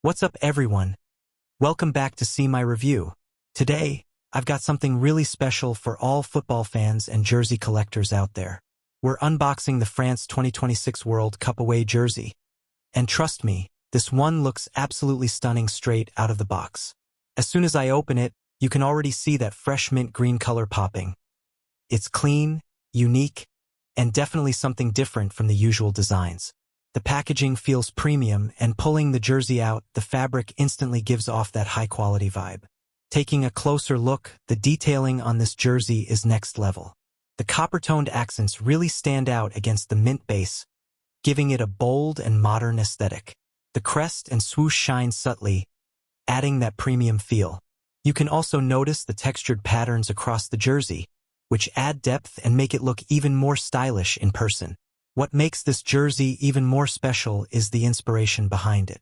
What's up, everyone? Welcome back to See My Review. Today, I've got something really special for all football fans and jersey collectors out there. We're unboxing the France 2026 World Cup away jersey. And trust me, this one looks absolutely stunning straight out of the box. As soon as I open it, you can already see that fresh mint green color popping. It's clean, unique, and definitely something different from the usual designs. The packaging feels premium, and pulling the jersey out, the fabric instantly gives off that high-quality vibe. Taking a closer look, the detailing on this jersey is next level. The copper-toned accents really stand out against the mint base, giving it a bold and modern aesthetic. The crest and swoosh shine subtly, adding that premium feel. You can also notice the textured patterns across the jersey, which add depth and make it look even more stylish in person. What makes this jersey even more special is the inspiration behind it.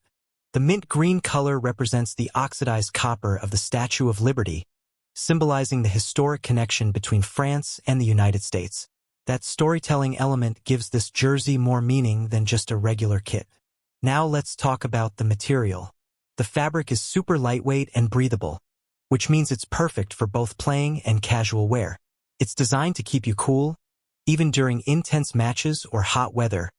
The mint green color represents the oxidized copper of the Statue of Liberty, symbolizing the historic connection between France and the United States. That storytelling element gives this jersey more meaning than just a regular kit. Now let's talk about the material. The fabric is super lightweight and breathable, which means it's perfect for both playing and casual wear. It's designed to keep you cool, even during intense matches or hot weather,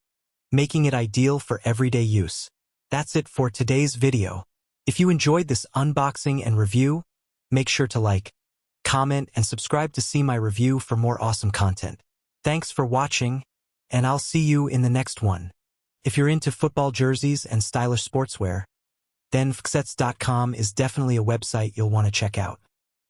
making it ideal for everyday use. That's it for today's video. If you enjoyed this unboxing and review, make sure to like, comment, and subscribe to See My Review for more awesome content. Thanks for watching, and I'll see you in the next one. If you're into football jerseys and stylish sportswear, then fxets.com is definitely a website you'll want to check out.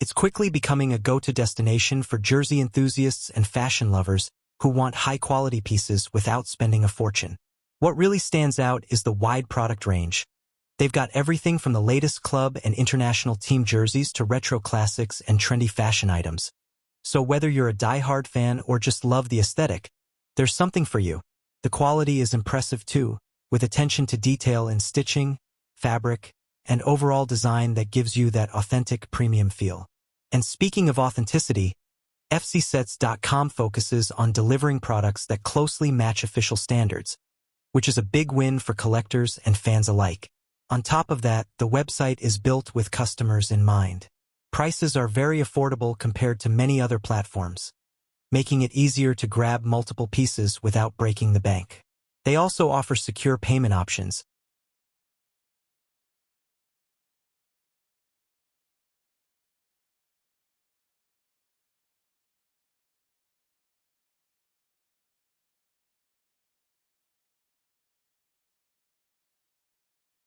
It's quickly becoming a go-to destination for jersey enthusiasts and fashion lovers who want high-quality pieces without spending a fortune. What really stands out is the wide product range. They've got everything from the latest club and international team jerseys to retro classics and trendy fashion items. So whether you're a die-hard fan or just love the aesthetic, there's something for you. The quality is impressive too, with attention to detail in stitching, fabric, and overall design that gives you that authentic premium feel. And speaking of authenticity, fxsets.com focuses on delivering products that closely match official standards, which is a big win for collectors and fans alike. On top of that, the website is built with customers in mind. Prices are very affordable compared to many other platforms, making it easier to grab multiple pieces without breaking the bank. They also offer secure payment options,